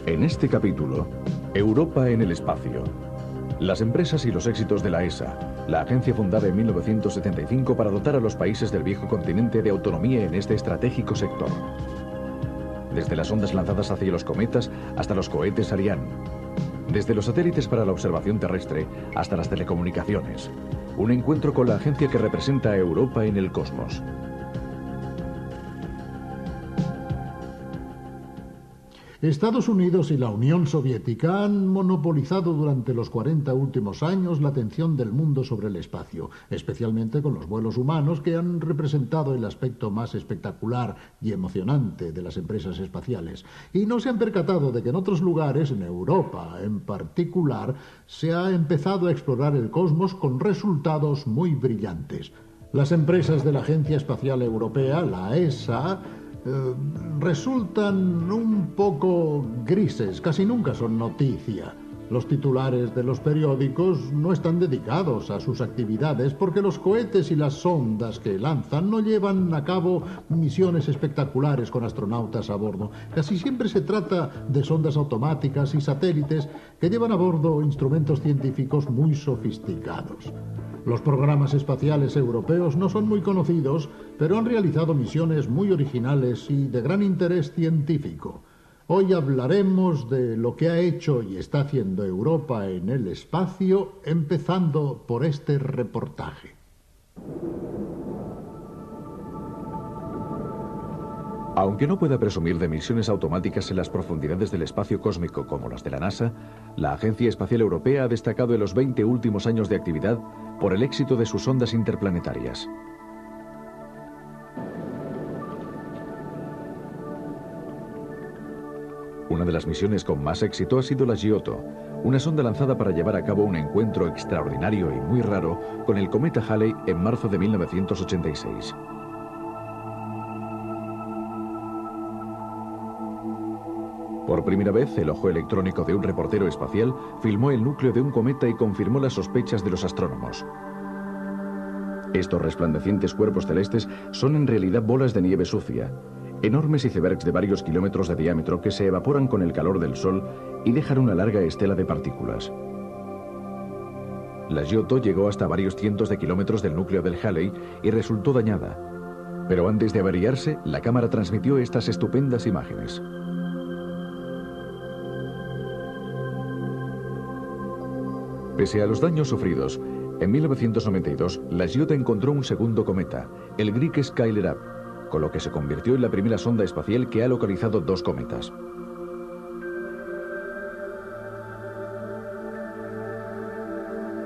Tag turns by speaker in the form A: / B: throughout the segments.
A: En este capítulo, Europa en el espacio. Las empresas y los éxitos de la ESA, la agencia fundada en 1975 para dotar a los países del viejo continente de autonomía en este estratégico sector. Desde las ondas lanzadas hacia los cometas hasta los cohetes Ariane. Desde los satélites para la observación terrestre hasta las telecomunicaciones. Un encuentro con la agencia que representa a Europa en el cosmos.
B: Estados Unidos y la Unión Soviética han monopolizado durante los 40 últimos años la atención del mundo sobre el espacio, especialmente con los vuelos humanos que han representado el aspecto más espectacular y emocionante de las empresas espaciales. Y no se han percatado de que en otros lugares, en Europa en particular, se ha empezado a explorar el cosmos con resultados muy brillantes. Las empresas de la Agencia Espacial Europea, la ESA, resultan un poco grises, casi nunca son noticia. Los titulares de los periódicos no están dedicados a sus actividades porque los cohetes y las sondas que lanzan no llevan a cabo misiones espectaculares con astronautas a bordo. Casi siempre se trata de sondas automáticas y satélites que llevan a bordo instrumentos científicos muy sofisticados. Los programas espaciales europeos no son muy conocidos, pero han realizado misiones muy originales y de gran interés científico. Hoy hablaremos de lo que ha hecho y está haciendo Europa en el espacio, empezando por este reportaje.
A: Aunque no pueda presumir de misiones automáticas en las profundidades del espacio cósmico como las de la NASA, la Agencia Espacial Europea ha destacado en los 20 últimos años de actividad por el éxito de sus sondas interplanetarias. Una de las misiones con más éxito ha sido la Giotto, una sonda lanzada para llevar a cabo un encuentro extraordinario y muy raro con el cometa Halley en marzo de 1986. Por primera vez, el ojo electrónico de un reportero espacial filmó el núcleo de un cometa y confirmó las sospechas de los astrónomos. Estos resplandecientes cuerpos celestes son en realidad bolas de nieve sucia, enormes icebergs de varios kilómetros de diámetro que se evaporan con el calor del Sol y dejan una larga estela de partículas. La Giotto llegó hasta varios cientos de kilómetros del núcleo del Halley y resultó dañada. Pero antes de averiarse, la cámara transmitió estas estupendas imágenes. Pese a los daños sufridos, en 1992 la Giotto encontró un segundo cometa, el Greek Skylab, con lo que se convirtió en la primera sonda espacial que ha localizado dos cometas.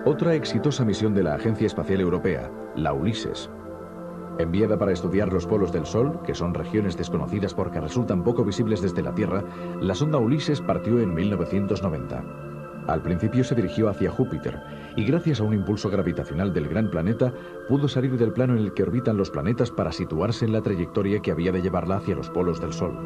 A: Otra exitosa misión de la Agencia Espacial Europea, la Ulises. Enviada para estudiar los polos del Sol, que son regiones desconocidas porque resultan poco visibles desde la Tierra, la sonda Ulises partió en 1990. Al principio se dirigió hacia Júpiter y gracias a un impulso gravitacional del gran planeta pudo salir del plano en el que orbitan los planetas para situarse en la trayectoria que había de llevarla hacia los polos del Sol.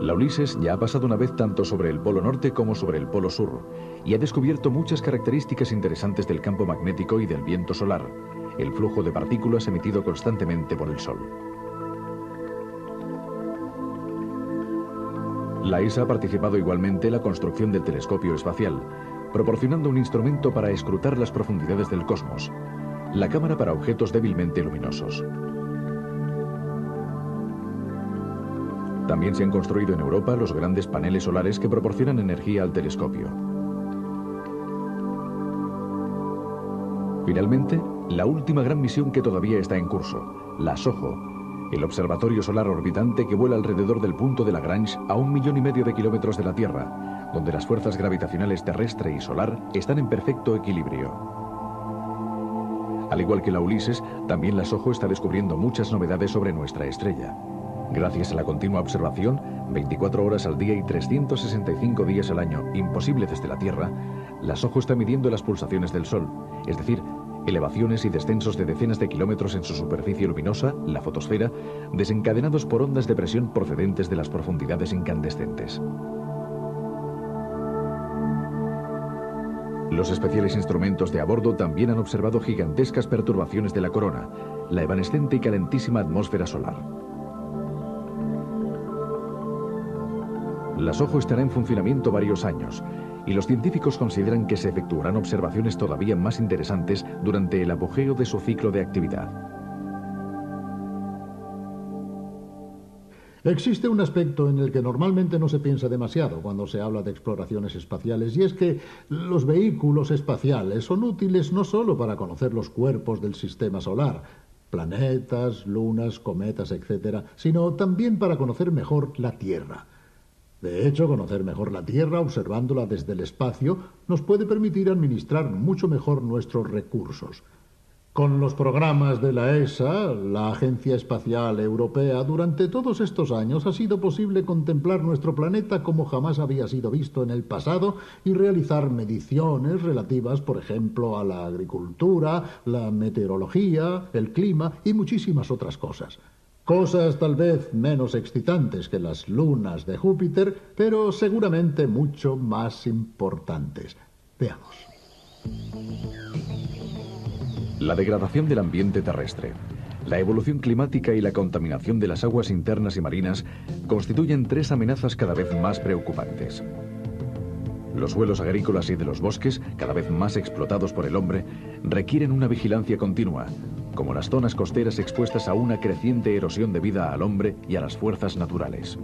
A: La Ulises ya ha pasado una vez tanto sobre el polo norte como sobre el polo sur y ha descubierto muchas características interesantes del campo magnético y del viento solar, el flujo de partículas emitido constantemente por el Sol. La ESA ha participado igualmente en la construcción del telescopio espacial, proporcionando un instrumento para escrutar las profundidades del cosmos, la cámara para objetos débilmente luminosos. También se han construido en Europa los grandes paneles solares que proporcionan energía al telescopio. Finalmente, la última gran misión que todavía está en curso, la SOHO, el observatorio solar orbitante que vuela alrededor del punto de Lagrange a 1,5 millones de kilómetros de la Tierra, donde las fuerzas gravitacionales terrestre y solar están en perfecto equilibrio. Al igual que la Ulises, también la SOHO está descubriendo muchas novedades sobre nuestra estrella. Gracias a la continua observación, 24 horas al día y 365 días al año, imposible desde la Tierra, la SOHO está midiendo las pulsaciones del Sol, es decir, elevaciones y descensos de decenas de kilómetros en su superficie luminosa, la fotosfera, desencadenados por ondas de presión procedentes de las profundidades incandescentes. Los especiales instrumentos de a bordo también han observado gigantescas perturbaciones de la corona, la evanescente y calentísima atmósfera solar. La SOHO estará en funcionamiento varios años y los científicos consideran que se efectuarán observaciones todavía más interesantes durante el apogeo de su ciclo de actividad.
B: Existe un aspecto en el que normalmente no se piensa demasiado cuando se habla de exploraciones espaciales, y es que los vehículos espaciales son útiles no solo para conocer los cuerpos del sistema solar, planetas, lunas, cometas, etc., sino también para conocer mejor la Tierra. De hecho, conocer mejor la Tierra observándola desde el espacio nos puede permitir administrar mucho mejor nuestros recursos. Con los programas de la ESA, la Agencia Espacial Europea, durante todos estos años ha sido posible contemplar nuestro planeta como jamás había sido visto en el pasado y realizar mediciones relativas, por ejemplo, a la agricultura, la meteorología, el clima y muchísimas otras cosas. Cosas tal vez menos excitantes que las lunas de Júpiter, pero seguramente mucho más importantes. Veamos.
A: La degradación del ambiente terrestre, la evolución climática y la contaminación de las aguas internas y marinas constituyen tres amenazas cada vez más preocupantes. Los suelos agrícolas y de los bosques, cada vez más explotados por el hombre, requieren una vigilancia continua, como las zonas costeras expuestas a una creciente erosión debida al hombre y a las fuerzas naturales.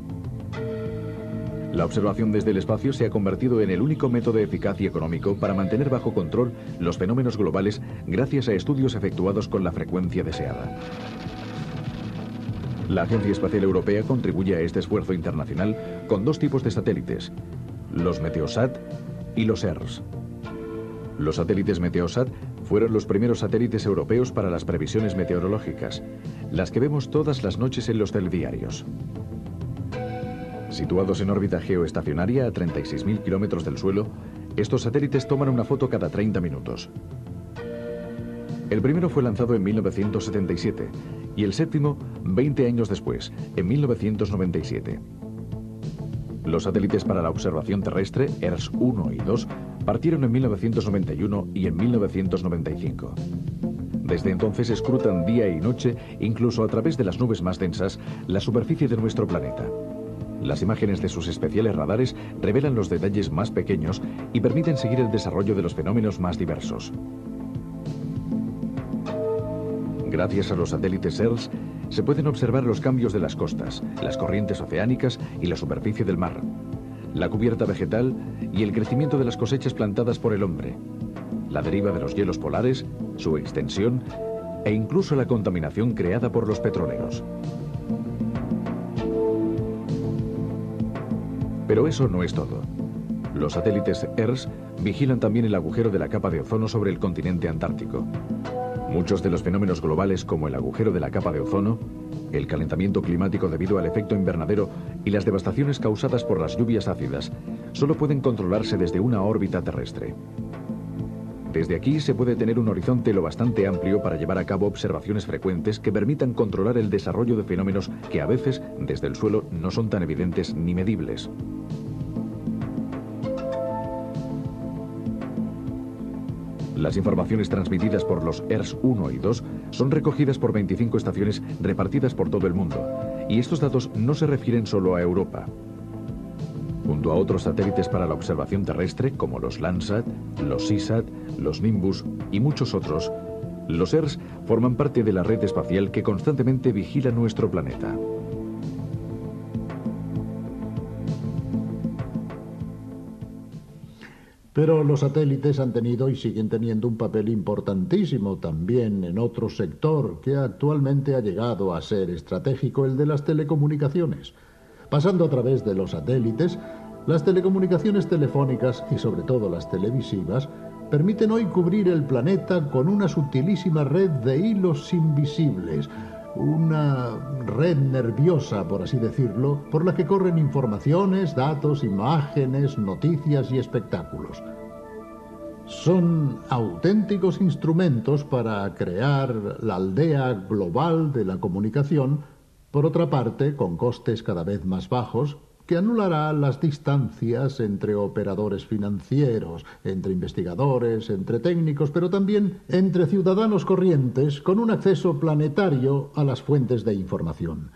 A: La observación desde el espacio se ha convertido en el único método eficaz y económico para mantener bajo control los fenómenos globales gracias a estudios efectuados con la frecuencia deseada. La Agencia Espacial Europea contribuye a este esfuerzo internacional con dos tipos de satélites, los Meteosat y los ERS. Los satélites Meteosat fueron los primeros satélites europeos para las previsiones meteorológicas, las que vemos todas las noches en los telediarios. Situados en órbita geoestacionaria a 36.000 kilómetros del suelo, estos satélites toman una foto cada 30 minutos. El primero fue lanzado en 1977 y el séptimo 20 años después, en 1997. Los satélites para la observación terrestre, ERS 1 y 2, partieron en 1991 y en 1995. Desde entonces escrutan día y noche, incluso a través de las nubes más densas, la superficie de nuestro planeta. Las imágenes de sus especiales radares revelan los detalles más pequeños y permiten seguir el desarrollo de los fenómenos más diversos. Gracias a los satélites ERS, se pueden observar los cambios de las costas, las corrientes oceánicas y la superficie del mar, la cubierta vegetal y el crecimiento de las cosechas plantadas por el hombre, la deriva de los hielos polares, su extensión e incluso la contaminación creada por los petroleros. Pero eso no es todo. Los satélites ERS vigilan también el agujero de la capa de ozono sobre el continente antártico. Muchos de los fenómenos globales como el agujero de la capa de ozono, el calentamiento climático debido al efecto invernadero y las devastaciones causadas por las lluvias ácidas solo pueden controlarse desde una órbita terrestre. Desde aquí se puede tener un horizonte lo bastante amplio para llevar a cabo observaciones frecuentes que permitan controlar el desarrollo de fenómenos que a veces, desde el suelo, no son tan evidentes ni medibles. Las informaciones transmitidas por los ERS 1 y 2 son recogidas por 25 estaciones repartidas por todo el mundo, y estos datos no se refieren solo a Europa. Junto a otros satélites para la observación terrestre, como los Landsat, los SEASAT, los Nimbus y muchos otros, los ERS forman parte de la red espacial que constantemente vigila nuestro planeta.
B: Pero los satélites han tenido y siguen teniendo un papel importantísimo también en otro sector que actualmente ha llegado a ser estratégico, el de las telecomunicaciones. Pasando a través de los satélites, las telecomunicaciones telefónicas y sobre todo las televisivas permiten hoy cubrir el planeta con una sutilísima red de hilos invisibles, una red nerviosa, por así decirlo, por la que corren informaciones, datos, imágenes, noticias y espectáculos. Son auténticos instrumentos para crear la aldea global de la comunicación, por otra parte, con costes cada vez más bajos, que anulará las distancias entre operadores financieros, entre investigadores, entre técnicos, pero también entre ciudadanos corrientes con un acceso planetario a las fuentes de información.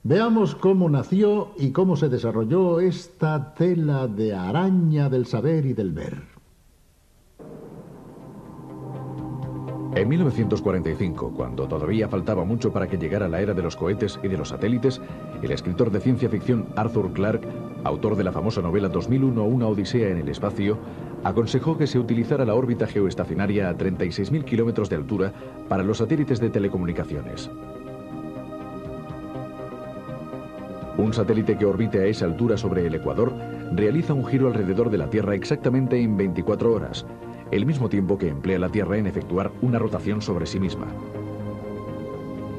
B: Veamos cómo nació y cómo se desarrolló esta tela de araña del saber y del ver.
A: En 1945, cuando todavía faltaba mucho para que llegara la era de los cohetes y de los satélites, el escritor de ciencia ficción Arthur Clarke, autor de la famosa novela 2001, Una odisea en el espacio, aconsejó que se utilizara la órbita geoestacionaria a 36.000 kilómetros de altura para los satélites de telecomunicaciones. Un satélite que orbite a esa altura sobre el ecuador realiza un giro alrededor de la Tierra exactamente en 24 horas, el mismo tiempo que emplea la Tierra en efectuar una rotación sobre sí misma.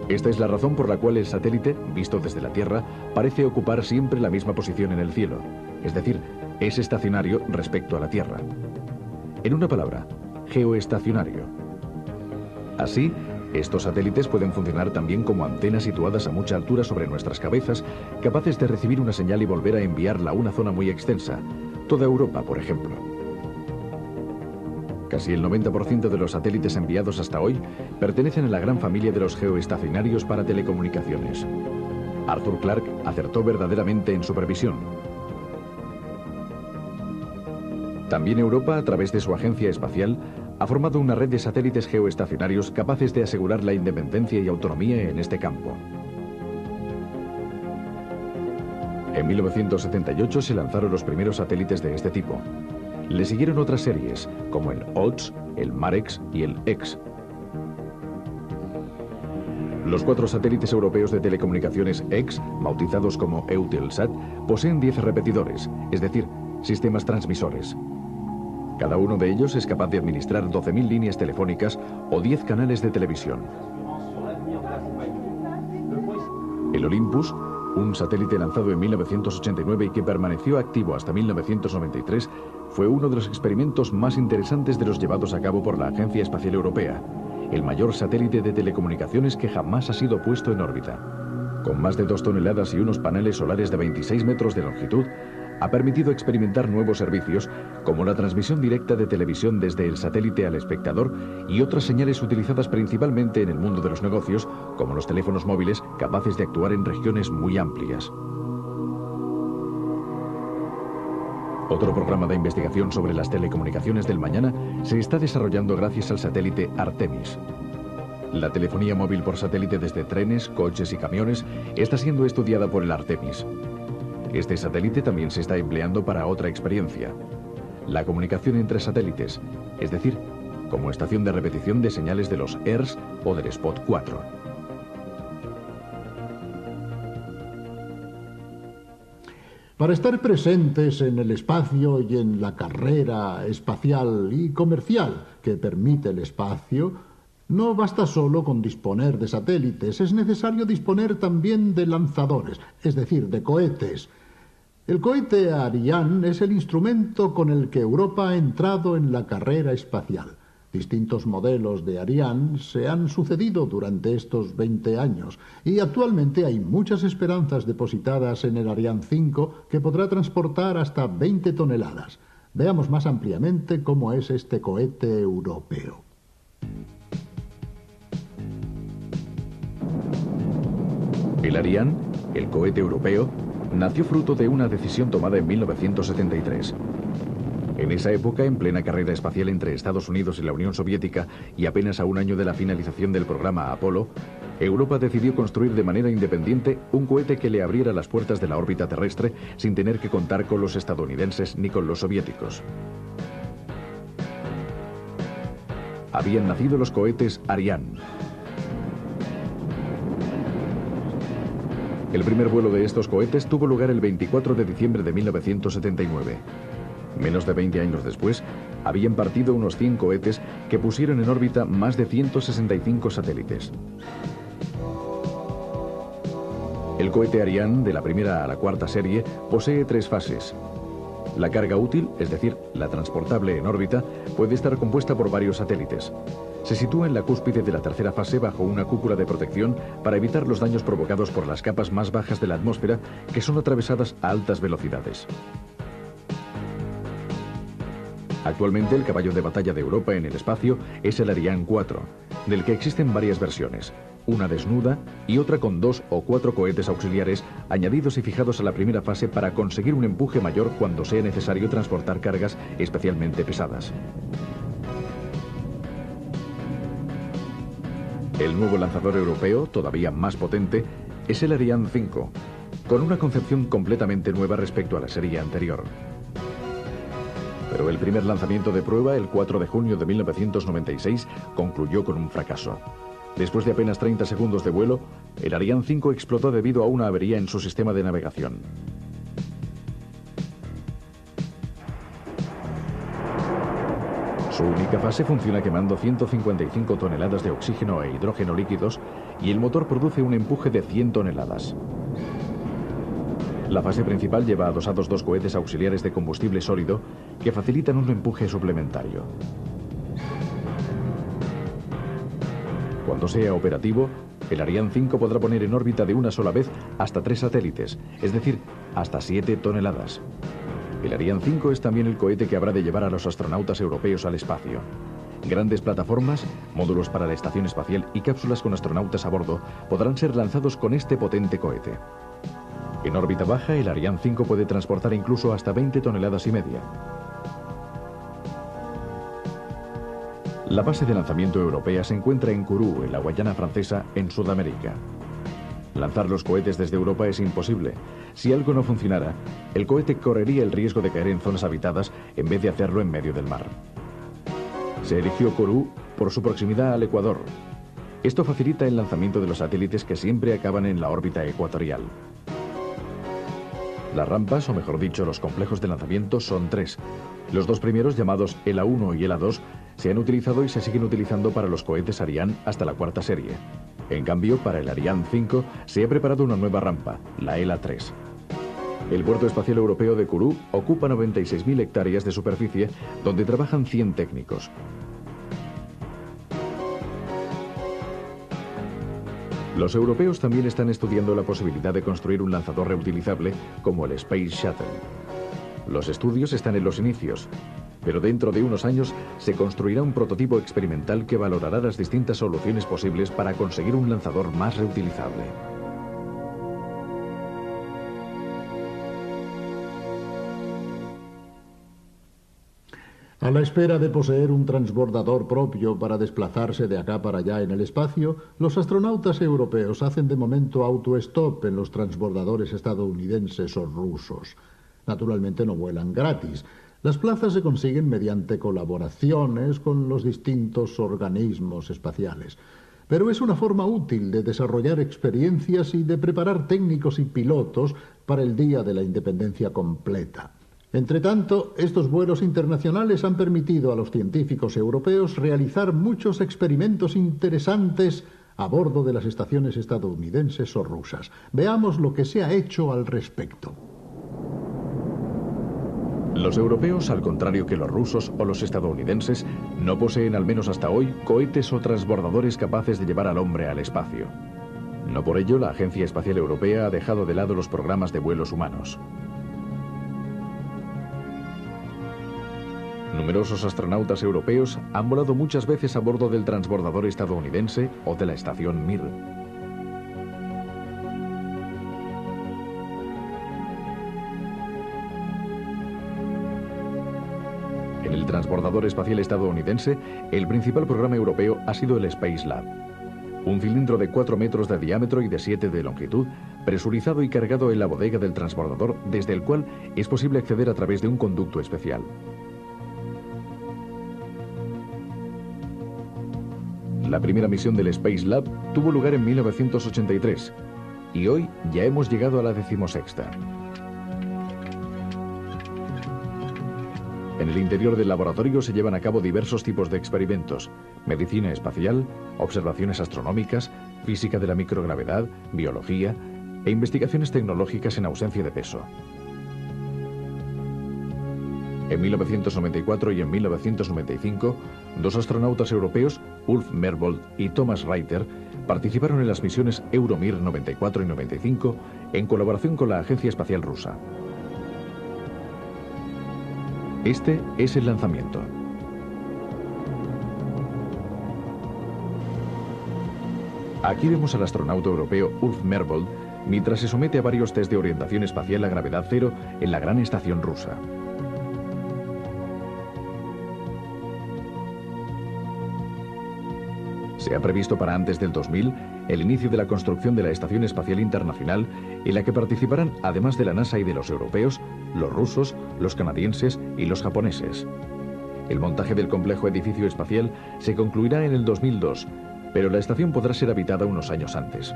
A: Esta es la razón por la cual el satélite, visto desde la Tierra, parece ocupar siempre la misma posición en el cielo, es decir, es estacionario respecto a la Tierra. En una palabra, geoestacionario. Así, estos satélites pueden funcionar también como antenas situadas a mucha altura sobre nuestras cabezas, capaces de recibir una señal y volver a enviarla a una zona muy extensa, toda Europa, por ejemplo. Casi el 90% de los satélites enviados hasta hoy pertenecen a la gran familia de los geoestacionarios para telecomunicaciones. Arthur Clarke acertó verdaderamente en su previsión. También Europa, a través de su agencia espacial, ha formado una red de satélites geoestacionarios capaces de asegurar la independencia y autonomía en este campo. En 1978 se lanzaron los primeros satélites de este tipo. Le siguieron otras series, como el OTS, el MAREX y el EX. Los 4 satélites europeos de telecomunicaciones EX, bautizados como Eutelsat, poseen 10 repetidores, es decir, sistemas transmisores. Cada uno de ellos es capaz de administrar 12.000 líneas telefónicas o 10 canales de televisión. El Olympus, un satélite lanzado en 1989 y que permaneció activo hasta 1993, fue uno de los experimentos más interesantes de los llevados a cabo por la Agencia Espacial Europea, el mayor satélite de telecomunicaciones que jamás ha sido puesto en órbita. Con más de 2 toneladas y unos paneles solares de 26 metros de longitud, ha permitido experimentar nuevos servicios, como la transmisión directa de televisión desde el satélite al espectador y otras señales utilizadas principalmente en el mundo de los negocios, como los teléfonos móviles capaces de actuar en regiones muy amplias. Otro programa de investigación sobre las telecomunicaciones del mañana se está desarrollando gracias al satélite Artemis. La telefonía móvil por satélite desde trenes, coches y camiones está siendo estudiada por el Artemis. Este satélite también se está empleando para otra experiencia: la comunicación entre satélites, es decir, como estación de repetición de señales de los ERS o del Spot 4.
B: Para estar presentes en el espacio y en la carrera espacial y comercial que permite el espacio, no basta solo con disponer de satélites, es necesario disponer también de lanzadores, es decir, de cohetes. El cohete Ariane es el instrumento con el que Europa ha entrado en la carrera espacial. Distintos modelos de Ariane se han sucedido durante estos 20 años y actualmente hay muchas esperanzas depositadas en el Ariane 5 que podrá transportar hasta 20 toneladas. Veamos más ampliamente cómo es este cohete europeo.
A: El Ariane, el cohete europeo, nació fruto de una decisión tomada en 1973. En esa época, en plena carrera espacial entre Estados Unidos y la Unión Soviética y apenas a un año de la finalización del programa Apolo, Europa decidió construir de manera independiente un cohete que le abriera las puertas de la órbita terrestre sin tener que contar con los estadounidenses ni con los soviéticos. Habían nacido los cohetes Ariane. El primer vuelo de estos cohetes tuvo lugar el 24 de diciembre de 1979. Menos de 20 años después, habían partido unos 100 cohetes que pusieron en órbita más de 165 satélites. El cohete Ariane, de la primera a la cuarta serie, posee 3 fases. La carga útil, es decir, la transportable en órbita, puede estar compuesta por varios satélites. Se sitúa en la cúspide de la tercera fase bajo una cúpula de protección para evitar los daños provocados por las capas más bajas de la atmósfera, que son atravesadas a altas velocidades. Actualmente el caballo de batalla de Europa en el espacio es el Ariane 4, del que existen varias versiones, una desnuda y otra con 2 o 4 cohetes auxiliares añadidos y fijados a la primera fase para conseguir un empuje mayor cuando sea necesario transportar cargas especialmente pesadas. El nuevo lanzador europeo, todavía más potente, es el Ariane 5, con una concepción completamente nueva respecto a la serie anterior. Pero el primer lanzamiento de prueba, el 4 de junio de 1996, concluyó con un fracaso. Después de apenas 30 segundos de vuelo, el Ariane 5 explotó debido a una avería en su sistema de navegación. Su única fase funciona quemando 155 toneladas de oxígeno e hidrógeno líquidos y el motor produce un empuje de 100 toneladas. La fase principal lleva adosados 2 cohetes auxiliares de combustible sólido que facilitan un empuje suplementario. Cuando sea operativo, el Ariane 5 podrá poner en órbita de una sola vez hasta 3 satélites, es decir, hasta 7 toneladas. El Ariane 5 es también el cohete que habrá de llevar a los astronautas europeos al espacio. Grandes plataformas, módulos para la estación espacial y cápsulas con astronautas a bordo podrán ser lanzados con este potente cohete. En órbita baja, el Ariane 5 puede transportar incluso hasta 20 toneladas y media. La base de lanzamiento europea se encuentra en Kourou, en la Guayana Francesa, en Sudamérica. Lanzar los cohetes desde Europa es imposible. Si algo no funcionara, el cohete correría el riesgo de caer en zonas habitadas en vez de hacerlo en medio del mar. Se eligió Kourou por su proximidad al Ecuador. Esto facilita el lanzamiento de los satélites que siempre acaban en la órbita ecuatorial. Las rampas, o mejor dicho, los complejos de lanzamiento son 3. Los 2 primeros, llamados ELA-1 y ELA-2, se han utilizado y se siguen utilizando para los cohetes Ariane hasta la 4ª serie. En cambio, para el Ariane 5 se ha preparado una nueva rampa, la ELA-3. El Puerto Espacial Europeo de Kourou ocupa 96.000 hectáreas de superficie, donde trabajan 100 técnicos. Los europeos también están estudiando la posibilidad de construir un lanzador reutilizable como el Space Shuttle. Los estudios están en los inicios, pero dentro de unos años se construirá un prototipo experimental que valorará las distintas soluciones posibles para conseguir un lanzador más reutilizable.
B: A la espera de poseer un transbordador propio para desplazarse de acá para allá en el espacio, los astronautas europeos hacen de momento autostop en los transbordadores estadounidenses o rusos. Naturalmente no vuelan gratis. Las plazas se consiguen mediante colaboraciones con los distintos organismos espaciales. Pero es una forma útil de desarrollar experiencias y de preparar técnicos y pilotos para el día de la independencia completa. Entretanto, estos vuelos internacionales han permitido a los científicos europeos realizar muchos experimentos interesantes a bordo de las estaciones estadounidenses o rusas. Veamos lo que se ha hecho al respecto.
A: Los europeos, al contrario que los rusos o los estadounidenses, no poseen, al menos hasta hoy, cohetes o transbordadores capaces de llevar al hombre al espacio. No por ello, la Agencia Espacial Europea ha dejado de lado los programas de vuelos humanos. Numerosos astronautas europeos han volado muchas veces a bordo del transbordador estadounidense o de la estación Mir. En el transbordador espacial estadounidense, el principal programa europeo ha sido el Space Lab. Un cilindro de 4 metros de diámetro y de 7 de longitud, presurizado y cargado en la bodega del transbordador, desde el cual es posible acceder a través de un conducto especial. La primera misión del Space Lab tuvo lugar en 1983 y hoy ya hemos llegado a la 16ª. En el interior del laboratorio se llevan a cabo diversos tipos de experimentos: medicina espacial, observaciones astronómicas, física de la microgravedad, biología e investigaciones tecnológicas en ausencia de peso. En 1994 y en 1995, 2 astronautas europeos, Ulf Merbold y Thomas Reiter, participaron en las misiones Euromir 94 y 95 en colaboración con la Agencia Espacial Rusa. Este es el lanzamiento. Aquí vemos al astronauta europeo Ulf Merbold mientras se somete a varios test de orientación espacial a gravedad cero en la gran estación rusa. Se ha previsto para antes del 2000 el inicio de la construcción de la Estación Espacial Internacional, en la que participarán, además de la NASA y de los europeos, los rusos, los canadienses y los japoneses. El montaje del complejo edificio espacial se concluirá en el 2002, pero la estación podrá ser habitada unos años antes.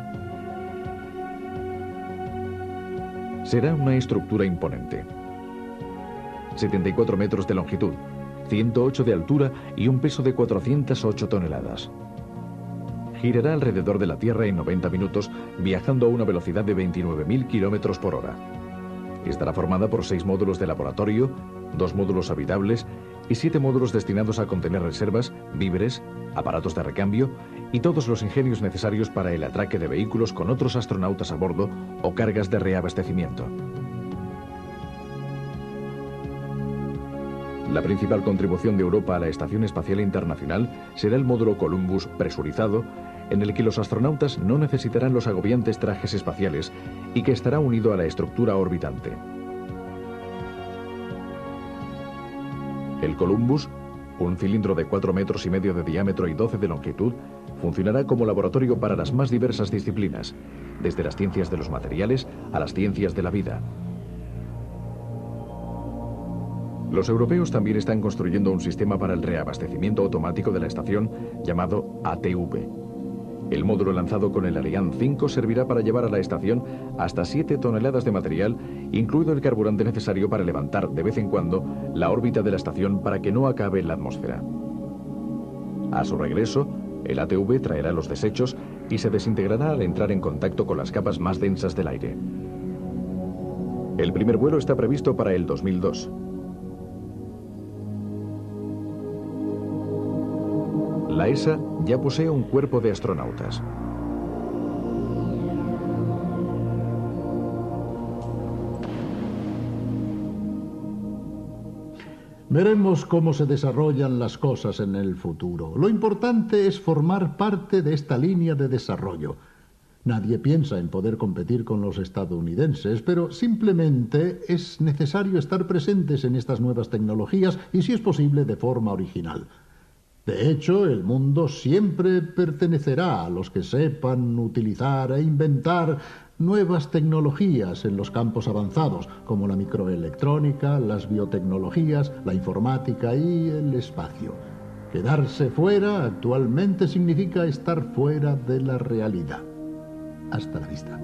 A: Será una estructura imponente. 74 metros de longitud, 108 de altura y un peso de 408 toneladas. Girará alrededor de la Tierra en 90 minutos, viajando a una velocidad de 29.000 kilómetros por hora. Estará formada por 6 módulos de laboratorio, 2 módulos habitables y 7 módulos destinados a contener reservas, víveres, aparatos de recambio y todos los ingenios necesarios para el atraque de vehículos con otros astronautas a bordo o cargas de reabastecimiento. La principal contribución de Europa a la Estación Espacial Internacional será el módulo Columbus presurizado, en el que los astronautas no necesitarán los agobiantes trajes espaciales y que estará unido a la estructura orbitante. El Columbus, un cilindro de 4,5 metros de diámetro y 12 de longitud, funcionará como laboratorio para las más diversas disciplinas, desde las ciencias de los materiales a las ciencias de la vida. Los europeos también están construyendo un sistema para el reabastecimiento automático de la estación llamado ATV. El módulo lanzado con el Ariane 5 servirá para llevar a la estación hasta 7 toneladas de material, incluido el carburante necesario para levantar de vez en cuando la órbita de la estación para que no acabe en la atmósfera. A su regreso, el ATV traerá los desechos y se desintegrará al entrar en contacto con las capas más densas del aire. El primer vuelo está previsto para el 2002. La ESA ya posee un cuerpo de astronautas.
B: Veremos cómo se desarrollan las cosas en el futuro. Lo importante es formar parte de esta línea de desarrollo. Nadie piensa en poder competir con los estadounidenses, pero simplemente es necesario estar presentes en estas nuevas tecnologías y, si es posible, de forma original. De hecho, el mundo siempre pertenecerá a los que sepan utilizar e inventar nuevas tecnologías en los campos avanzados, como la microelectrónica, las biotecnologías, la informática y el espacio. Quedarse fuera actualmente significa estar fuera de la realidad. Hasta la vista.